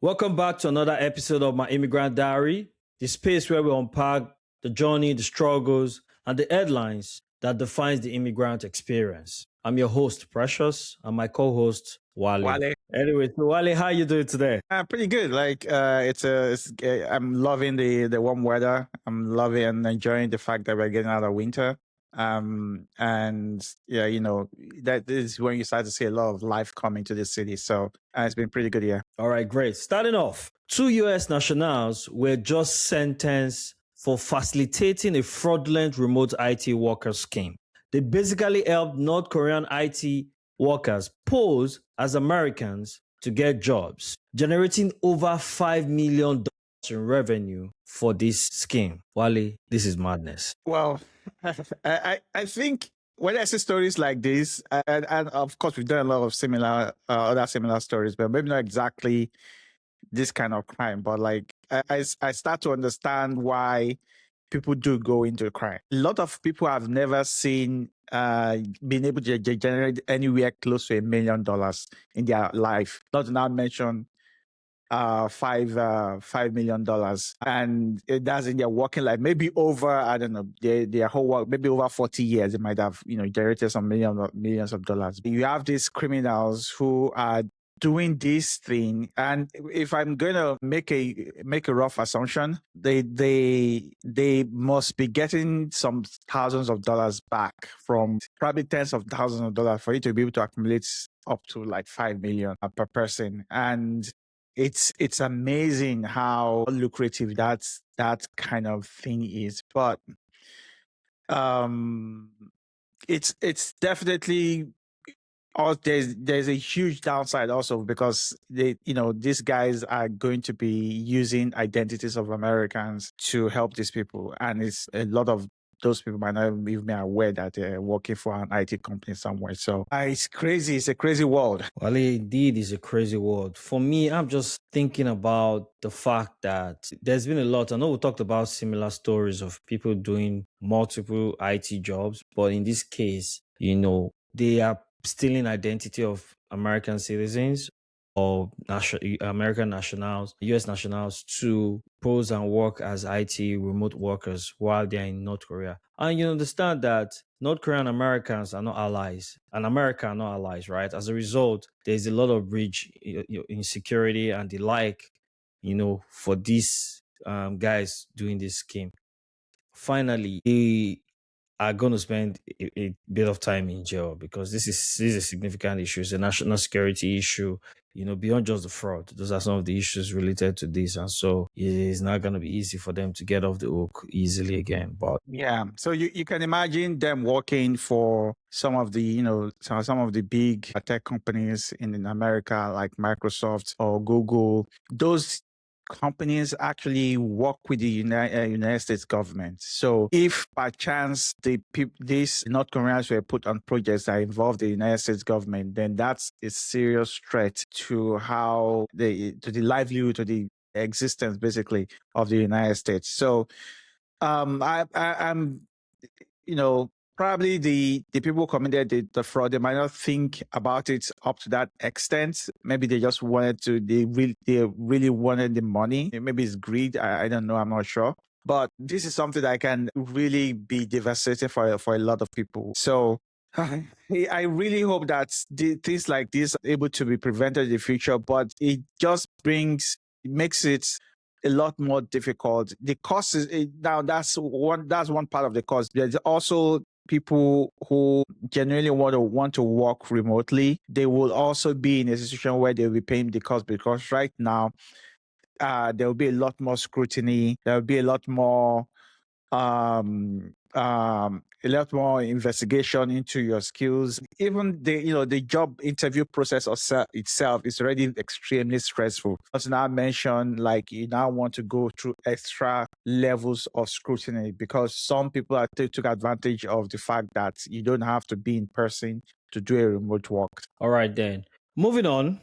Welcome back to another episode of my Immigrant Diary, the space where we unpack the journey, the struggles, and the headlines that defines the immigrant experience. I'm your host, Precious, and my co-host, Wale. Anyway, so Wale, how you doing today? Pretty good. I'm loving the warm weather. I'm loving and enjoying the fact that we're getting out of winter. And yeah, that is when you start to see a lot of life coming to the city. So it's been pretty good here. All right, great. Starting off, 2 U.S. nationals were just sentenced for facilitating a fraudulent remote IT worker scheme. They basically helped North Korean IT workers pose as Americans to get jobs, generating over $5 million in revenue for this scheme. Wale, this is madness. Well, I think when I see stories like this, and of course we've done a lot of other similar stories, but maybe not exactly this kind of crime, but like I start to understand why people do go into crime. A lot of people have never seen being able to generate anywhere close to $1 million in their life. Not to now mention $5 million, and that's in their working life. Maybe over, I don't know, their whole work, maybe over 40 years, they might have generated some millions of dollars. You have these criminals who are doing this thing, and if I'm going to make a rough assumption, they must be getting some thousands of dollars back, from probably tens of thousands of dollars, for you to be able to accumulate up to like 5 million per person. And it's amazing how lucrative that kind of thing is. But it's definitely, there's a huge downside also, because these guys are going to be using identities of Americans to help these people, and it's a lot of those people might not even be aware that they're working for an IT company somewhere. So it's crazy. It's a crazy world. Well, indeed, it's a crazy world. For me, I'm just thinking about the fact that there's been a lot. I know we talked about similar stories of people doing multiple IT jobs, but in this case, they are stealing identity of American citizens or American nationals, US nationals, to pose and work as IT remote workers while they're in North Korea. And you understand that North Korean Americans are not allies, and America are not allies, right? As a result, there's a lot of breach insecurity and the like, for these guys doing this scheme. Finally, they are going to spend a bit of time in jail, because this is a significant issue. It's a national security issue, beyond just the fraud. Those are some of the issues related to this. And so it is not going to be easy for them to get off the hook easily again. But yeah, so you can imagine them working for some of the big tech companies in America, like Microsoft or Google. Those companies actually work with the United States government. So if by chance these North Koreans were put on projects that involve the United States government, then that's a serious threat to the livelihood, to the existence basically of the United States. So I'm probably the people committed the fraud, they might not think about it up to that extent. Maybe they just they really wanted the money. Maybe it's greed. I don't know. I'm not sure. But this is something that can really be devastating for a lot of people. So I really hope that things like this are able to be prevented in the future. But it just makes it a lot more difficult. The cost is now that's one part of the cost. There's also people who genuinely want to work remotely. They will also be in a situation where they'll be paying the cost, because right now there will be a lot more scrutiny. There will be a lot more investigation into your skills. Even the job interview process itself is already extremely stressful. As now mentioned, like, you now want to go through extra levels of scrutiny, because some people took advantage of the fact that you don't have to be in person to do a remote work. All right, then. Moving on.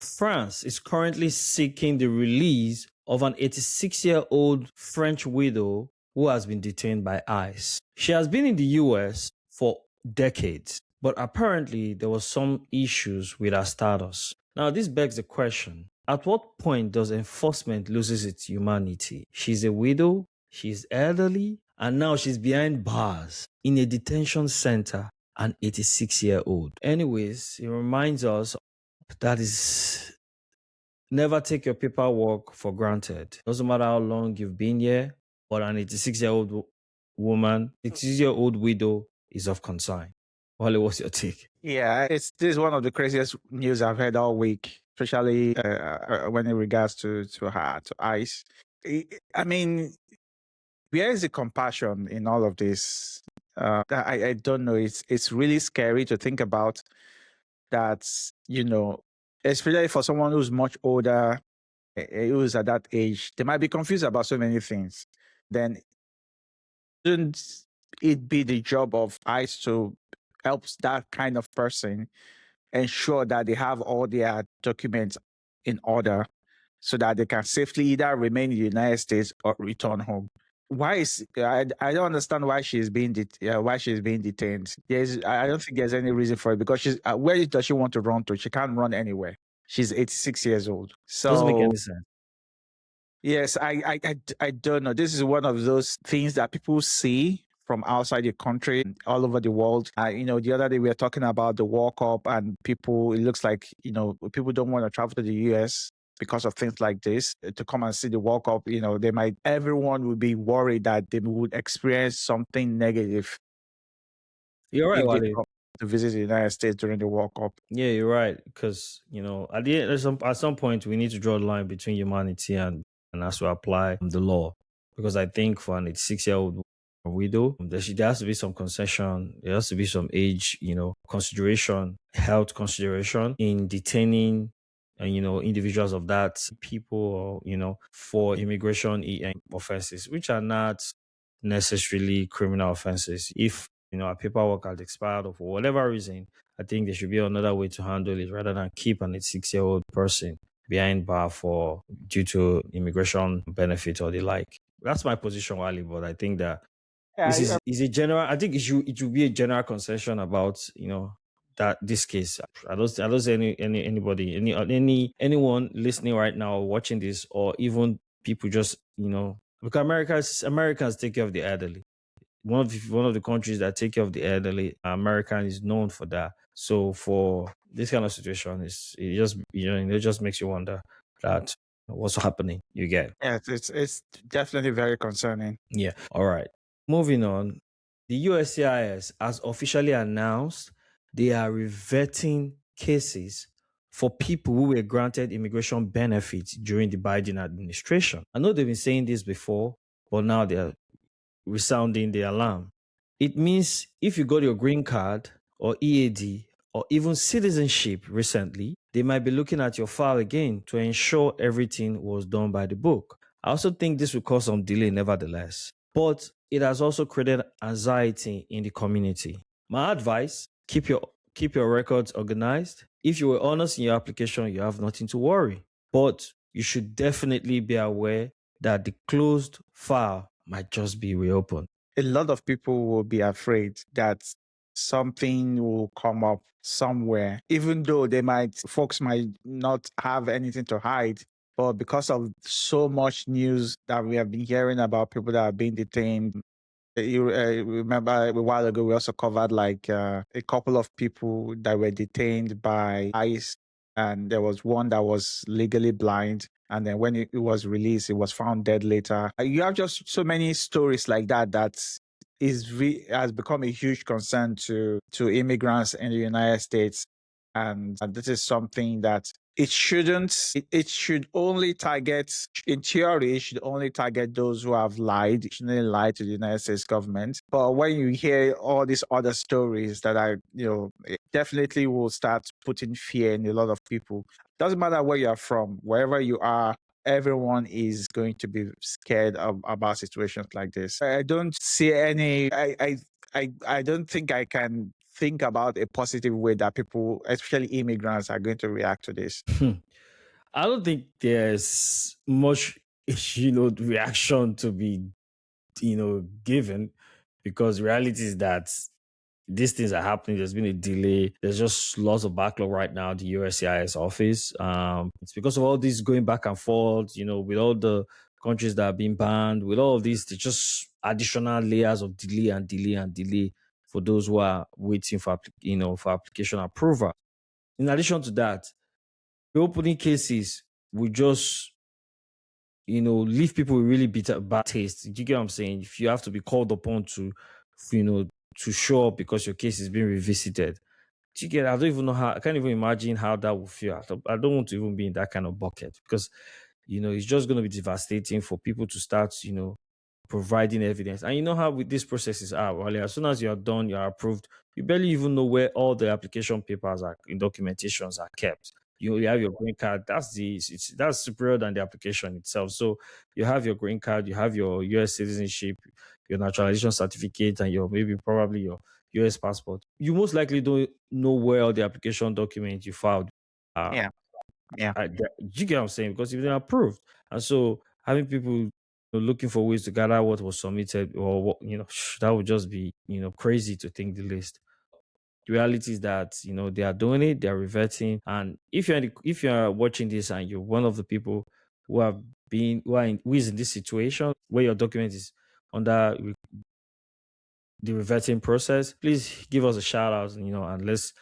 France is currently seeking the release of an 86-year-old French widow who has been detained by ICE. She has been in the US for decades, but apparently there was some issues with her status. Now, this begs the question, At what point does enforcement loses its humanity? She's a widow, she's elderly, and now she's behind bars in a detention center, an 86-year-old. Anyways, it reminds us that is never take your paperwork for granted. Doesn't matter how long you've been here, but an 86-year-old woman, 86-year-old widow is of concern. Wale, what's your take? Yeah, this is one of the craziest news I've heard all week, especially when in regards to her to ICE. I mean, where is the compassion in all of this? I don't know. It's really scary to think about that. Especially for someone who's much older, who's at that age, they might be confused about so many things. Then shouldn't it be the job of ICE to help that kind of person ensure that they have all their documents in order so that they can safely either remain in the United States or return home? Why is I don't understand why she's being detained. I don't think there's any reason for it because she's where does she want to run to? She can't run anywhere. She's 86 years old. Doesn't make So any sense. yes, I don't know. This is one of those things that people see from outside the country, all over the world. The other day we were talking about the World Cup and people, it looks like, people don't want to travel to the US because of things like this to come and see the World Cup. Everyone would be worried that they would experience something negative You're right, if they Wale. come to visit the United States during the World Cup. Yeah, you're right. Because at some point we need to draw the line between humanity and also apply the law. Because I think for an 86-year-old widow, there has to be some concession. There has to be some age, consideration, health consideration in detaining, individuals of that people, or for immigration offenses, which are not necessarily criminal offenses. If our paperwork has expired or for whatever reason, I think there should be another way to handle it rather than keep an 86-year-old person behind bar for due to immigration benefit or the like. That's my position, Wally. But I think that this is a general. I think it should be a general concession about that this case. I don't see anyone listening right now watching this, or even people just because Americans take care of the elderly. One of the countries that take care of the elderly, America is known for that. So for this kind of situation, it just makes you wonder that what's happening. You get. Yeah, it's definitely very concerning. Yeah. All right. Moving on. The USCIS has officially announced they are reverting cases for people who were granted immigration benefits during the Biden administration. I know they've been saying this before, but now they're resounding the alarm. It means if you got your green card or EAD or even citizenship recently, they might be looking at your file again to ensure everything was done by the book. I also think this will cause some delay, nevertheless. But it has also created anxiety in the community. My advice, keep your records organized. If you were honest in your application, you have nothing to worry. But you should definitely be aware that the closed file might just be reopened. A lot of people will be afraid that something will come up somewhere, even though folks might not have anything to hide. But because of so much news that we have been hearing about people that are being detained, you remember a while ago we also covered like a couple of people that were detained by ICE, and there was one that was legally blind, and then when it was released, it was found dead later. You have just so many stories like that has become a huge concern to immigrants in the United States, and this is something that it shouldn't. It should only target, in theory, it should only target those who have lied. It shouldn't lie to the United States government. But when you hear all these other stories that it definitely will start putting fear in a lot of people. Doesn't matter where you are from, wherever you are, everyone is going to be scared about situations like this. I don't see any. I don't think I can think about a positive way that people, especially immigrants, are going to react to this. I don't think there's much, reaction to be, given, because reality is that these things are happening. There's been a delay. There's just lots of backlog right now at the USCIS office. It's because of all this going back and forth, with all the countries that are being banned, with all of these, there's just additional layers of delay and delay and delay for those who are waiting for, for application approval. In addition to that, the opening cases will just leave people with really bitter bad taste. Do you get what I'm saying? If you have to be called upon to, to show up because your case is being revisited. Do you get? I don't even know how. I can't even imagine how that would feel. I don't want to even be in that kind of bucket because, it's just going to be devastating for people to start, providing evidence. And you know how with these processes are. Well, as soon as you are done, you are approved. You barely even know where all the application papers are, in documentations are kept. You have your green card. That's superior than the application itself. So you have your green card, you have your US citizenship, your naturalization certificate, and your maybe probably your US passport. You most likely don't know where all the application documents you filed are. Yeah. Yeah. You get what I'm saying? Because if they're approved. And so having people looking for ways to gather what was submitted or what, that would just be, crazy to think the least. The reality is that they are doing it, they are reverting. And if you are watching this and you're one of the people who have been who is in this situation where your document is under the reverting process, please give us a shout out, and let's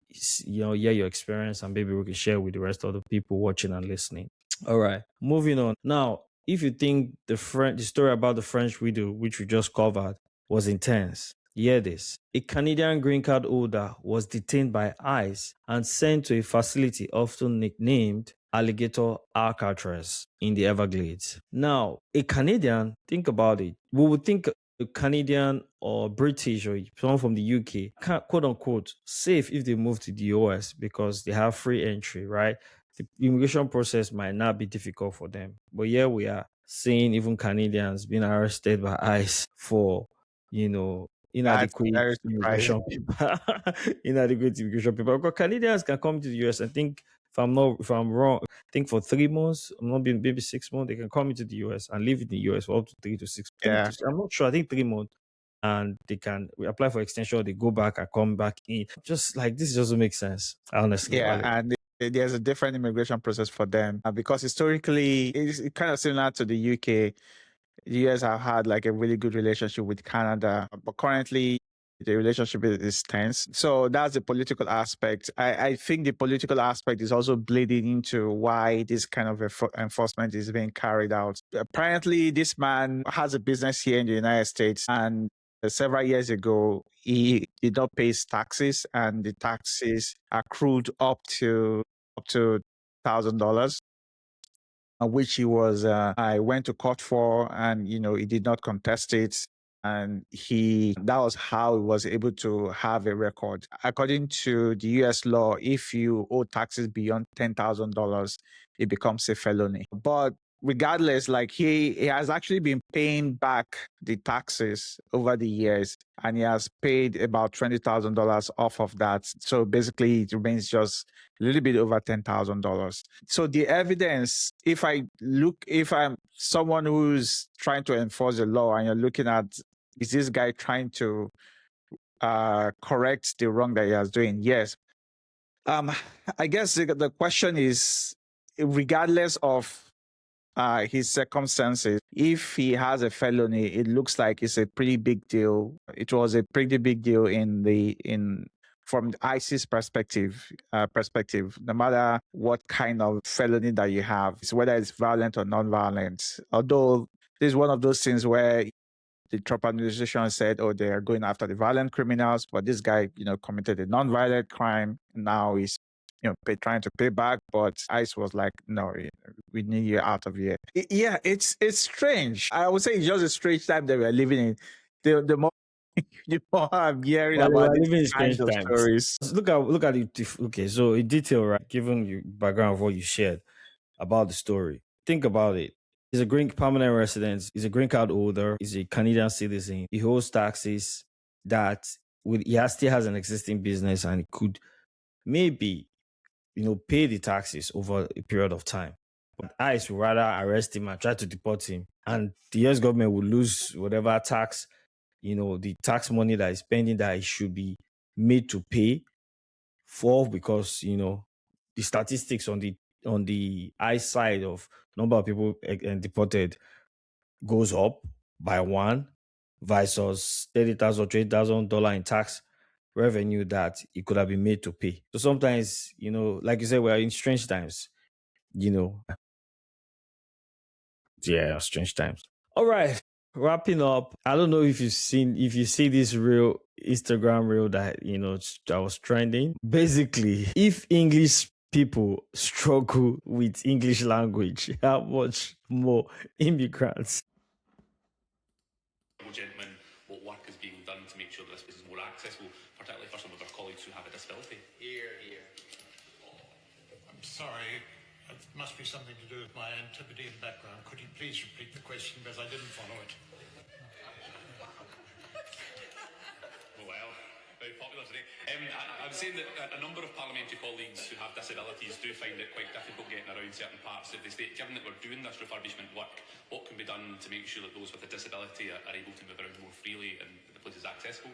hear your experience, and maybe we can share with the rest of the people watching and listening. All right, moving on. Now, if you think the story about the French widow, which we just covered, was intense, hear this. A Canadian green card holder was detained by ICE and sent to a facility often nicknamed Alligator Alcatraz in the Everglades. Now, a Canadian, think about it. We would think a Canadian or British or someone from the UK can't, quote unquote, safe if they move to the US because they have free entry, right? The immigration process might not be difficult for them. But here we are seeing even Canadians being arrested by ICE for, That's inadequate very surprising. immigration paper. Inadequate immigration paper. Because Canadians can come to the US. I think if I'm wrong, I think for 3 months, I'm not being maybe 6 months, they can come into the US and live in the US for up to 3 to 6. Yeah. I'm not sure. I think 3 months. And they can apply for extension, they go back and come back in. Just like this doesn't make sense, honestly. Yeah, and there's a different immigration process for them because historically it's kind of similar to the UK. The US have had like a really good relationship with Canada, but currently the relationship is tense. So that's the political aspect. I think the political aspect is also bleeding into why this kind of enforcement is being carried out. Apparently, this man has a business here in the United States, and several years ago, he did not pay his taxes, and the taxes accrued up to $1,000, which I went to court for, and he did not contest it. And that was how he was able to have a record. According to the US law, if you owe taxes beyond $10,000, it becomes a felony. But regardless, like he has actually been paying back the taxes over the years, and he has paid about $20,000 off of that. So basically, it remains just a little bit over $10,000. So the evidence, if I'm someone who's trying to enforce the law, and you're looking at, is this guy trying to correct the wrong that he has doing? Yes. I guess the question is, regardless of his circumstances, if he has a felony, it looks like it's a pretty big deal. It was a pretty big deal from the ICE's perspective, no matter what kind of felony that you have, whether it's violent or non-violent. Although this is one of those things where the Trump administration said, "Oh, they are going after the violent criminals," but this guy, committed a non-violent crime. Now he's trying to pay back, but ICE was like, "No, we need you out of here." Yeah, it's strange. I would say it's just a strange time that we're living in. The more I'm hearing about these kinds of stories. Look at it. Okay, so in detail, right? Given your background of what you shared about the story, think about it. He's a green permanent resident. He's a green card holder. He's a Canadian citizen. He owes taxes that still has an existing business, and he could maybe pay the taxes over a period of time. But ICE would rather arrest him and try to deport him, and the US government would lose whatever tax the tax money that is spending that it should be made to pay for, because the statistics on the ICE side of number of people deported goes up by one versus $30,000 or $20,000 in tax revenue that it could have been made to pay. So sometimes, like you said, we're in strange times, you know. Yeah, strange times. All right. Wrapping up. I don't know if you see this real Instagram reel that that was trending. Basically, if English people struggle with English language, how much more immigrants? Gentlemen, what work is being done to make sure that this place is more accessible, particularly for some of our colleagues who have a disability? Here, here. I'm sorry, it must be something to do with my Antipodean background. Could you please repeat the question, because I didn't follow it? Well, very popular today. I'm saying that a number of parliamentary colleagues who have disabilities do find it quite difficult getting around certain parts of the state. Given that we're doing this refurbishment work, what can be done to make sure that those with a disability are able to move around more freely and the place is accessible?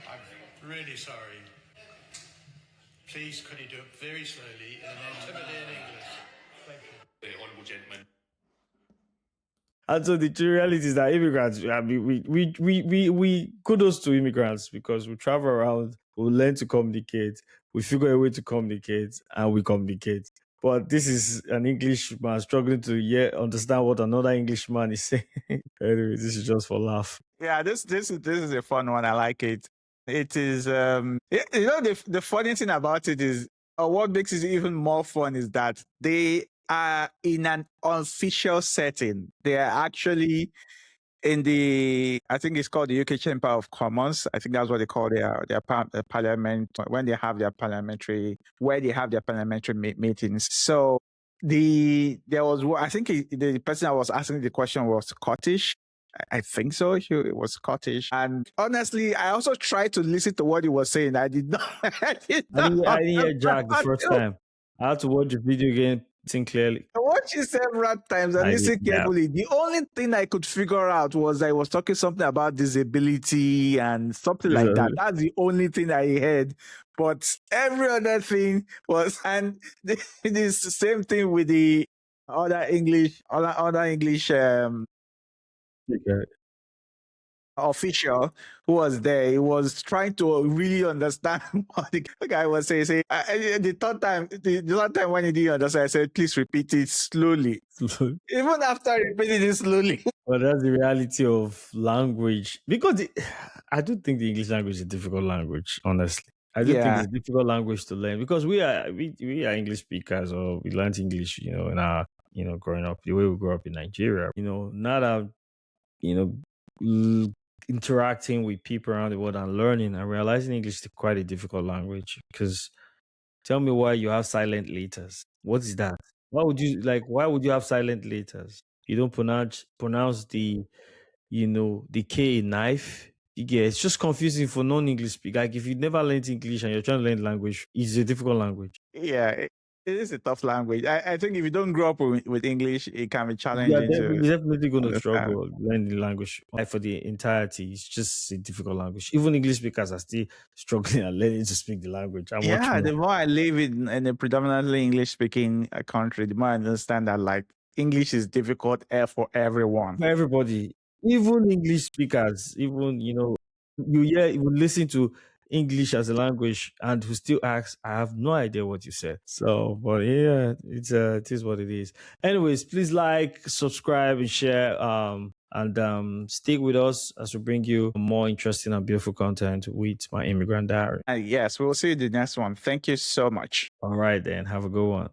I'm really sorry. Please, could you do it very slowly in Antipodean English? Thank you. The honourable gentleman. And so the true reality is that immigrants, I mean, we kudos to immigrants, because we travel around, we learn to communicate, we figure a way to communicate, and we communicate. But this is an Englishman struggling to understand what another Englishman is saying. Anyway, this is just for laugh. Yeah, this is a fun one. I like it. It is the funny thing about it is, what makes it even more fun is that they are in an official setting. They are actually in I think it's called the UK Chamber of Commons. I think that's what they call their parliament, when they have their parliamentary meetings. So there was, I think the person I was asking the question was Scottish. I think so. It was Scottish. And honestly, I also tried to listen to what he was saying. I did not. I didn't hear Jack the first time. I had to watch the video again, think clearly. I watched it several times and listened carefully. The only thing I could figure out was I was talking something about disability and something like that. That's the only thing I heard. But every other thing was, and it is the same thing with the other English official who was there. He was trying to really understand what the guy was saying. The third time when he didn't understand, I said, please repeat it slowly. Even after repeating it slowly. Well, that's the reality of language. Because I do think the English language is a difficult language, honestly. I do think it's a difficult language to learn, because we are English speakers, or we learned English, in our, growing up, the way we grew up in Nigeria. Now that, interacting with people around the world and learning and realizing English is quite a difficult language. Because tell me why you have silent letters. What is that? Why would you have silent letters? You don't pronounce the the K in knife. It's just confusing for non-English speakers. Like, if you never learned English and you're trying to learn language, it's a difficult language. Yeah, it is a tough language. I think if you don't grow up with English, it can be challenging. You're definitely going to struggle learning language. Like, for the entirety, it's just a difficult language. Even English speakers are still struggling and learning to speak the language. The more I live in a predominantly English-speaking country, the more I understand that English is difficult for everyone. For everybody. Even English speakers, even, you listen to English as a language and who still asks, I have no idea what you said. So, but yeah, it is what it is. Anyways, please subscribe, and share, and stick with us as we bring you more interesting and beautiful content with my Immigrant Diary. Yes, we'll see you in the next one. Thank you so much. All right, then. Have a good one.